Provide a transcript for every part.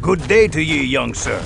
Good day to ye, young sir.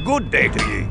Good day to ye.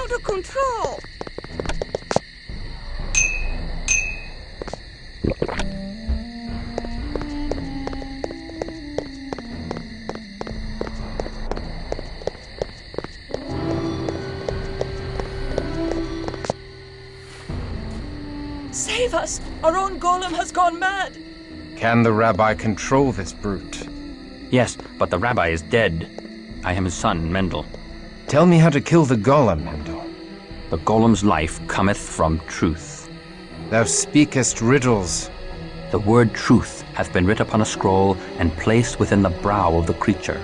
out of control. Save us! Our own golem has gone mad! Can the rabbi control this brute? Yes, but the rabbi is dead. I am his son, Mendel. Tell me how to kill the golem, Mendel. The golem's life cometh from truth. Thou speakest riddles. The word truth hath been writ upon a scroll and placed within the brow of the creature.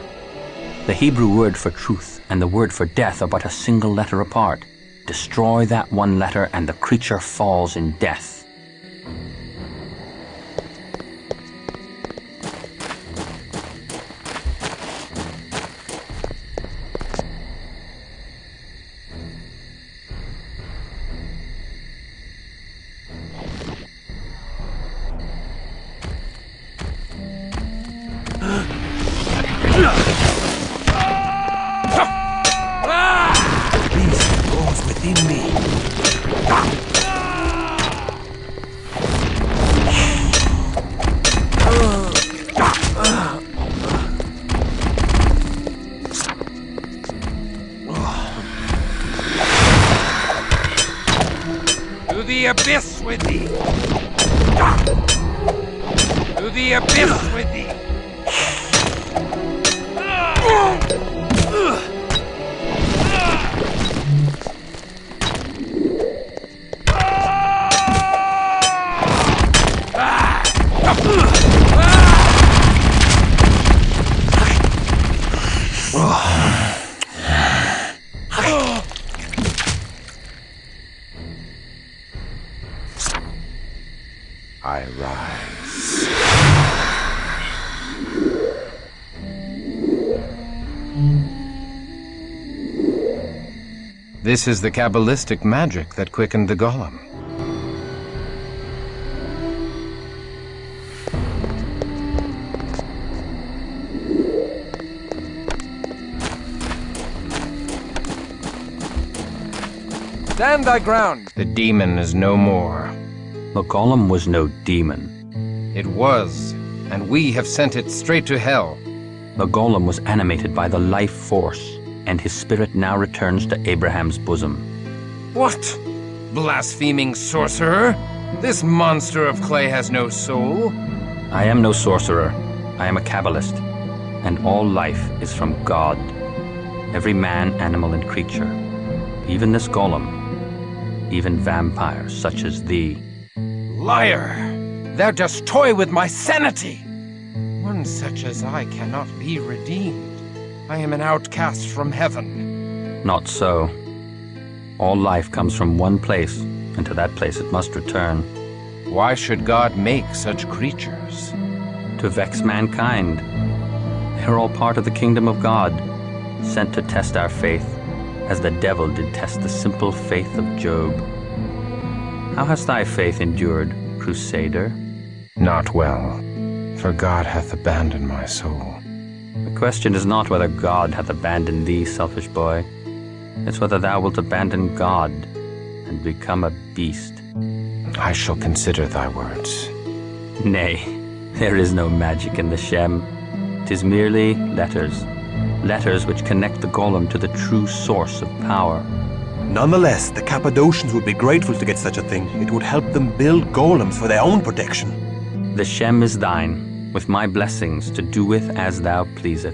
The Hebrew word for truth and the word for death are but a single letter apart. Destroy that one letter and the creature falls in death. within me. To the abyss with thee! To the abyss with thee! I rise. This is the Kabbalistic magic that quickened the Golem. Stand thy ground! The demon is no more. The Golem was no demon. It was, and we have sent it straight to hell. The Golem was animated by the life force, and his spirit now returns to Abraham's bosom. What? Blaspheming sorcerer? This monster of clay has no soul. I am no sorcerer. I am a Kabbalist, and all life is from God. Every man, animal, and creature. Even this Golem. Even vampires such as thee. Liar! Thou dost toy with my sanity! One such as I cannot be redeemed. I am an outcast from heaven. Not so. All life comes from one place, and to that place it must return. Why should God make such creatures? To vex mankind. They are all part of the kingdom of God, sent to test our faith, as the devil did test the simple faith of Job. How has thy faith endured, Crusader? Not well, for God hath abandoned my soul. The question is not whether God hath abandoned thee, selfish boy. It's whether thou wilt abandon God and become a beast. I shall consider thy words. Nay, there is no magic in the Shem. 'Tis merely letters. Letters which connect the Golem to the true source of power. Nonetheless, the Cappadocians would be grateful to get such a thing. It would help them build golems for their own protection. The Shem is thine, with my blessings to do with as thou pleaseth.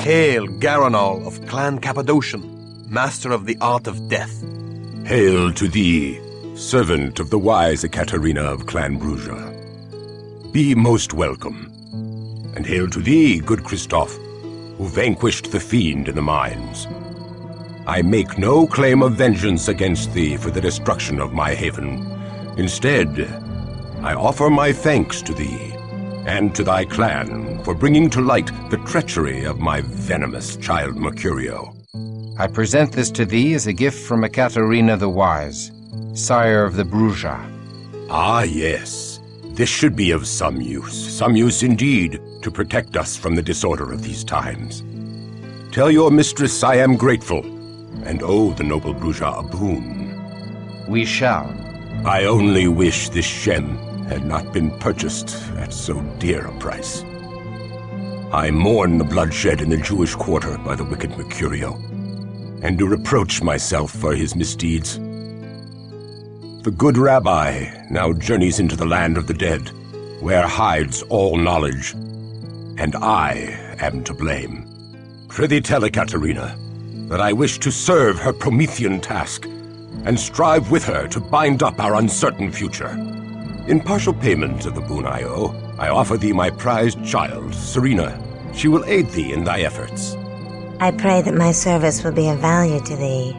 Hail, Garanal of Clan Cappadocian, master of the art of death. Hail to thee, servant of the wise Ekaterina of Clan Bruja. Be most welcome. And hail to thee, good Christof, who vanquished the fiend in the mines. I make no claim of vengeance against thee for the destruction of my haven. Instead, I offer my thanks to thee and to thy clan for bringing to light the treachery of my venomous child Mercurio. I present this to thee as a gift from Ekaterina the Wise, sire of the Bruja. Ah, yes. This should be of some use indeed, to protect us from the disorder of these times. Tell your mistress I am grateful, and owe the noble Bruja a boon. We shall. I only wish this Shem had not been purchased at so dear a price. I mourn the bloodshed in the Jewish quarter by the wicked Mercurio, and do reproach myself for his misdeeds. The good rabbi now journeys into the land of the dead, where hides all knowledge, and I am to blame. Prithee tell Ekaterina that I wish to serve her Promethean task, and strive with her to bind up our uncertain future. In partial payment of the boon I owe, I offer thee my prized child, Serena. She will aid thee in thy efforts. I pray that my service will be of value to thee.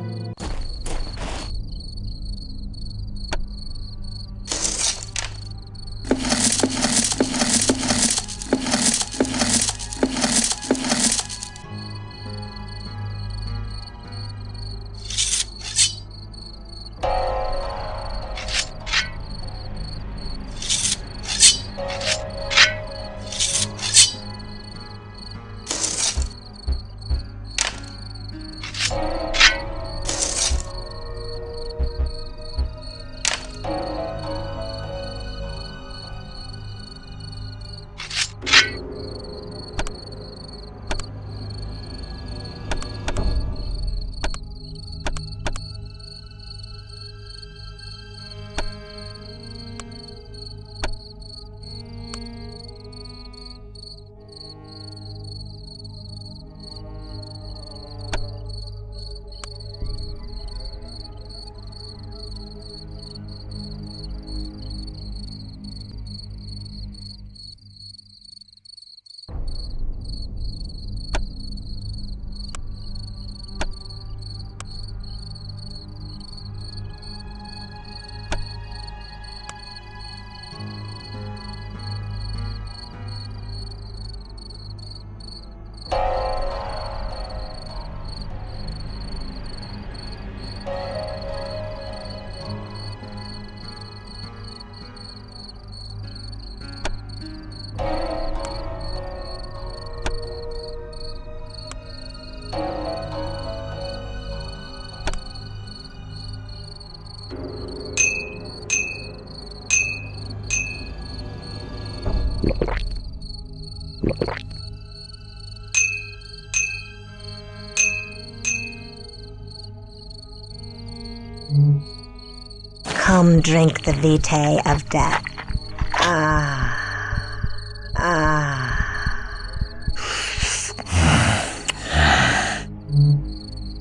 Come drink the vitae of death.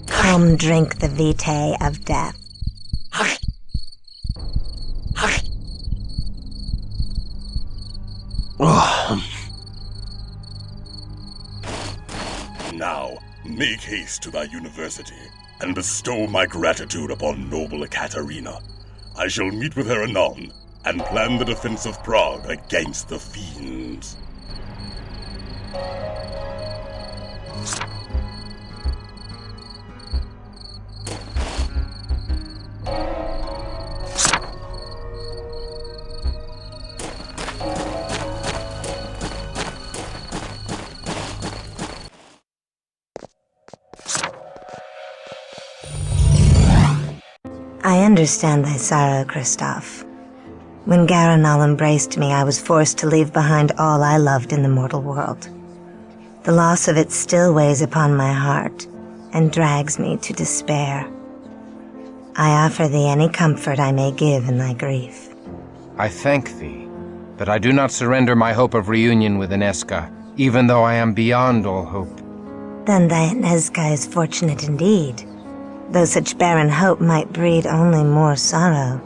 Come drink the vitae of death. Now, make haste to thy university, and bestow my gratitude upon noble Ekaterina. I shall meet with her anon, and plan the defense of Prague against the fiends. I understand thy sorrow, Christof. When Garanal embraced me, I was forced to leave behind all I loved in the mortal world. The loss of it still weighs upon my heart, and drags me to despair. I offer thee any comfort I may give in thy grief. I thank thee, but I do not surrender my hope of reunion with Inesca, even though I am beyond all hope. Then thy Nezca is fortunate indeed, though such barren hope might breed only more sorrow.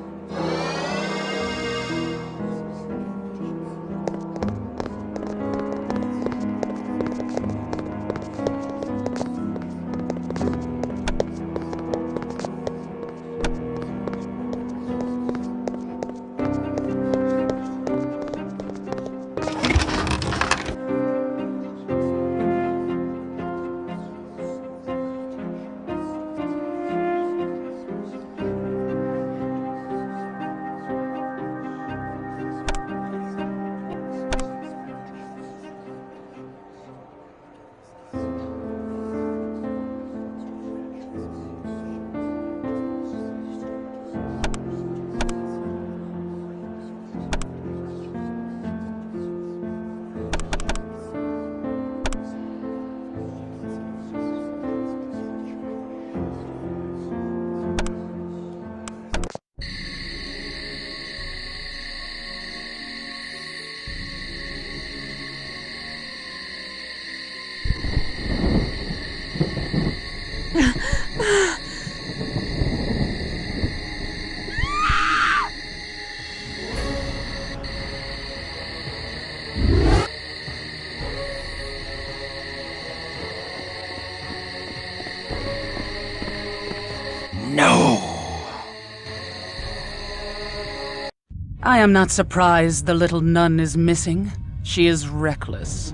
I am not surprised the little nun is missing. She is reckless.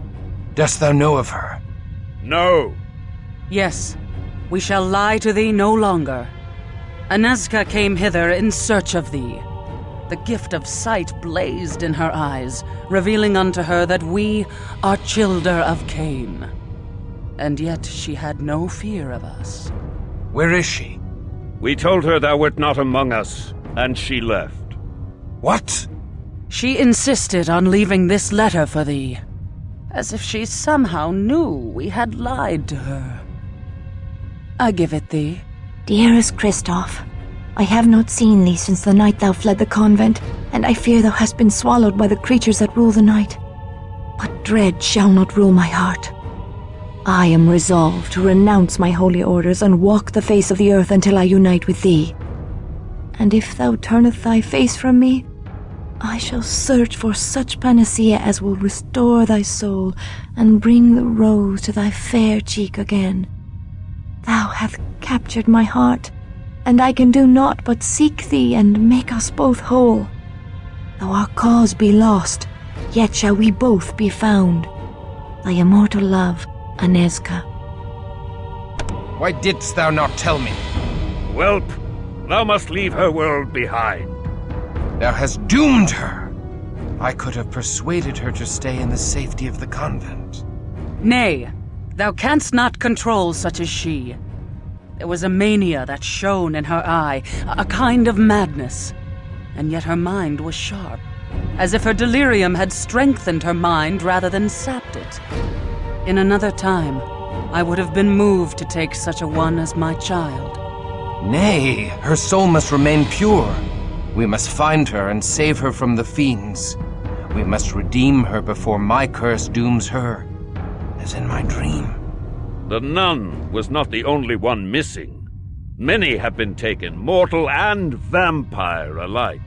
Dost thou know of her? No. Yes, we shall lie to thee no longer. Nezca came hither in search of thee. The gift of sight blazed in her eyes, revealing unto her that we are childer of Cain. And yet she had no fear of us. Where is she? We told her thou wert not among us, and she left. What? She insisted on leaving this letter for thee, as if she somehow knew we had lied to her. I give it thee. Dearest Christof, I have not seen thee since the night thou fled the convent, and I fear thou hast been swallowed by the creatures that rule the night. But dread shall not rule my heart. I am resolved to renounce my holy orders and walk the face of the earth until I unite with thee. And if thou turneth thy face from me, I shall search for such panacea as will restore thy soul and bring the rose to thy fair cheek again. Thou hast captured my heart, and I can do naught but seek thee and make us both whole. Though our cause be lost, yet shall we both be found. Thy immortal love, Nezca. Why didst thou not tell me? Whelp, thou must leave her world behind. Thou hast doomed her. I could have persuaded her to stay in the safety of the convent. Nay, thou canst not control such as she. There was a mania that shone in her eye, a kind of madness. And yet her mind was sharp, as if her delirium had strengthened her mind rather than sapped it. In another time, I would have been moved to take such a one as my child. Nay, her soul must remain pure. We must find her and save her from the fiends. We must redeem her before my curse dooms her, as in my dream. The nun was not the only one missing. Many have been taken, mortal and vampire alike.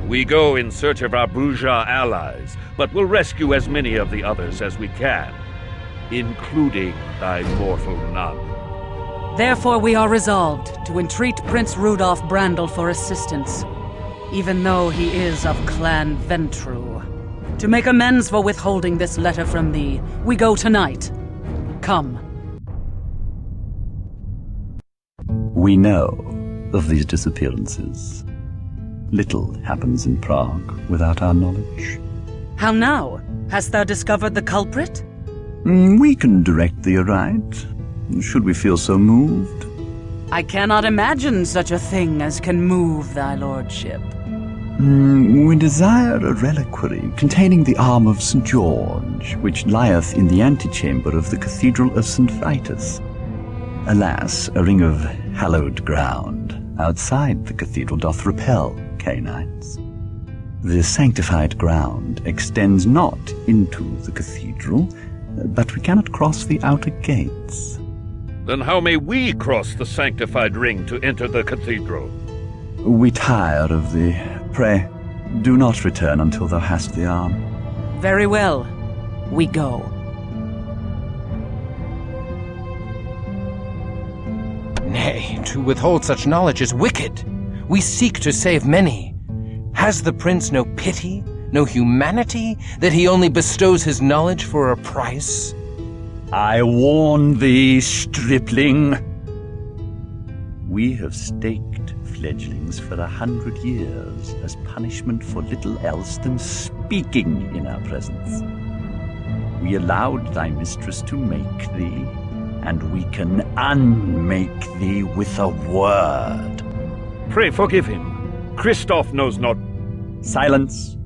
We go in search of our bourgeois allies, but will rescue as many of the others as we can, including thy mortal nun. Therefore we are resolved to entreat Prince Rudolf Brandle for assistance, even though he is of Clan Ventru. To make amends for withholding this letter from thee, we go tonight. Come. We know of these disappearances. Little happens in Prague without our knowledge. How now? Hast thou discovered the culprit? We can direct thee aright, should we feel so moved. I cannot imagine such a thing as can move thy lordship. We desire a reliquary containing the arm of St. George, which lieth in the antechamber of the Cathedral of St. Vitus. Alas, a ring of hallowed ground outside the cathedral doth repel Cainites. The sanctified ground extends not into the cathedral, but we cannot cross the outer gates. Then how may we cross the sanctified ring to enter the cathedral? We tire of thee. Pray, do not return until thou hast the arm. Very well. We go. Nay, to withhold such knowledge is wicked. We seek to save many. Has the prince no pity, no humanity, that he only bestows his knowledge for a price? I warn thee, stripling. We have staked fledglings for 100 years as punishment for little else than speaking in our presence. We allowed thy mistress to make thee, and we can unmake thee with a word. Pray forgive him. Christof knows not. Silence.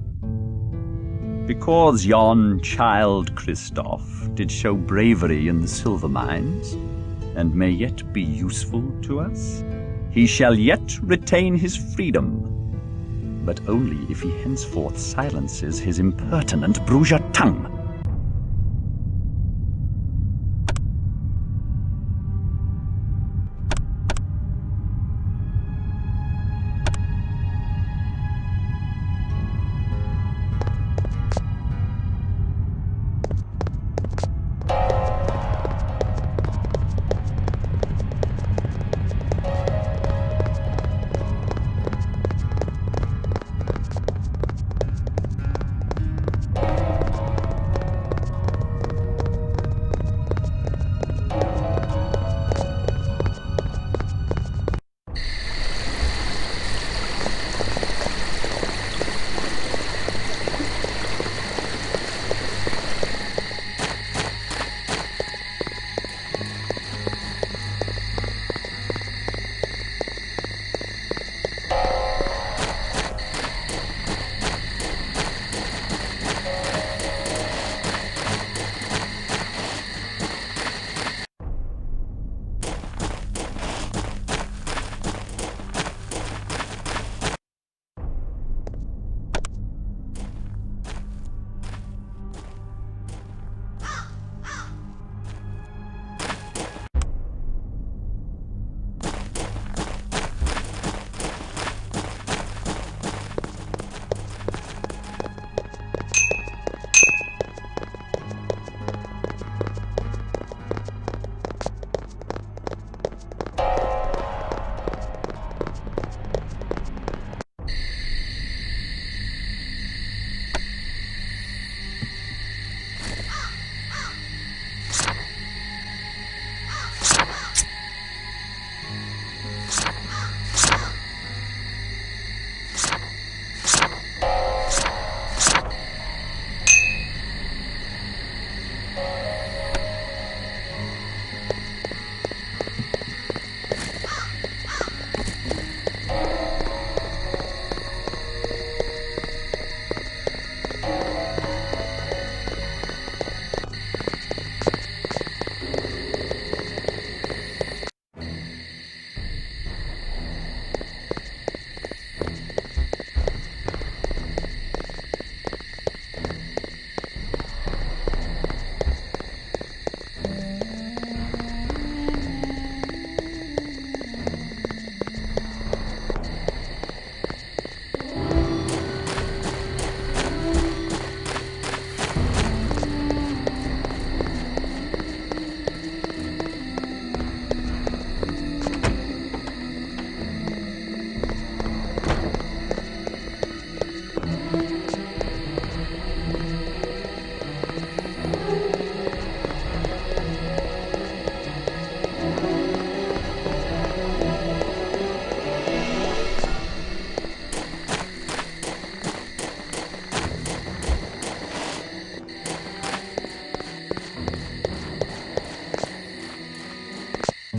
Because yon child Christof did show bravery in the silver mines, and may yet be useful to us, he shall yet retain his freedom, but only if he henceforth silences his impertinent Bruges tongue.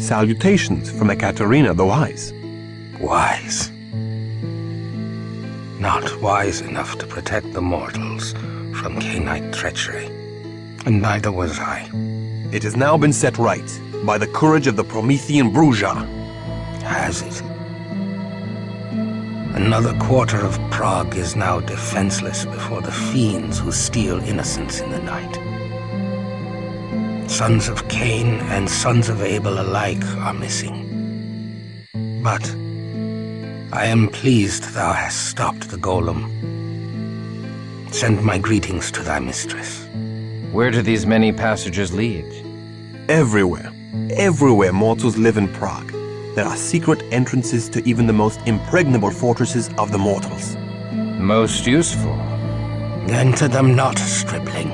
Salutations from Ekaterina the Wise. Wise? Not wise enough to protect the mortals from Cainite treachery. And neither was I. It has now been set right by the courage of the Promethean Bruges. Has it? Another quarter of Prague is now defenseless before the fiends who steal innocence in the night. Sons of Cain and sons of Abel alike are missing. But I am pleased thou hast stopped the Golem. Send my greetings to thy mistress. Where do these many passages lead? Everywhere. Everywhere mortals live in Prague. There are secret entrances to even the most impregnable fortresses of the mortals. Most useful. Enter them not, stripling.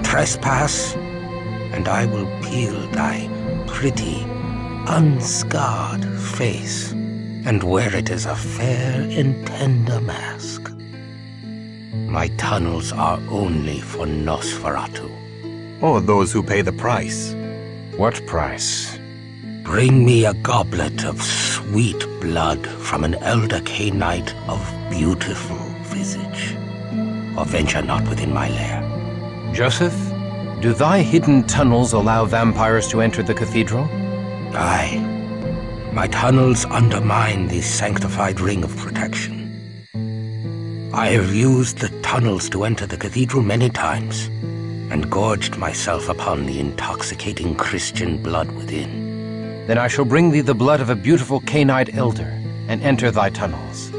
Trespass, and I will peel thy pretty, unscarred face, and wear it as a fair and tender mask. My tunnels are only for Nosferatu. Or those who pay the price. What price? Bring me a goblet of sweet blood from an elder Cainite of beautiful visage, or venture not within my lair. Joseph, do thy hidden tunnels allow vampires to enter the cathedral? Aye. My tunnels undermine the sanctified ring of protection. I have used the tunnels to enter the cathedral many times, and gorged myself upon the intoxicating Christian blood within. Then I shall bring thee the blood of a beautiful Cainite elder, and enter thy tunnels.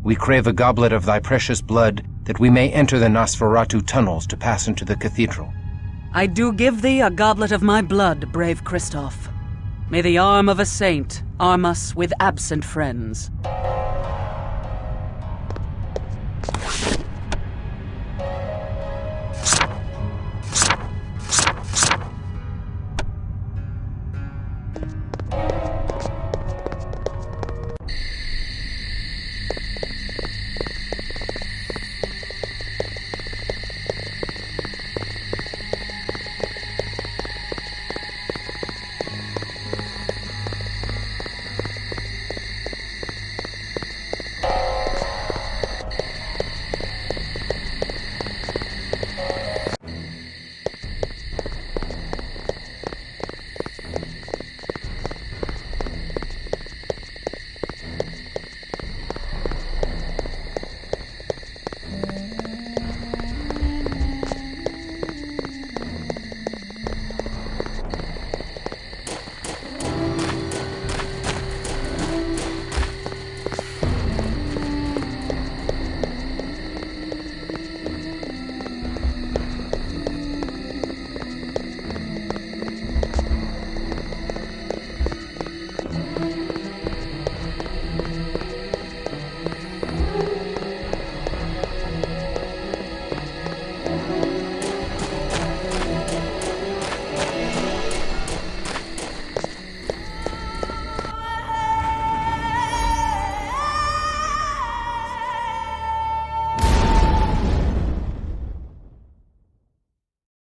We crave a goblet of thy precious blood, that we may enter the Nosferatu tunnels to pass into the cathedral. I do give thee a goblet of my blood, brave Christof. May the arm of a saint arm us with absent friends.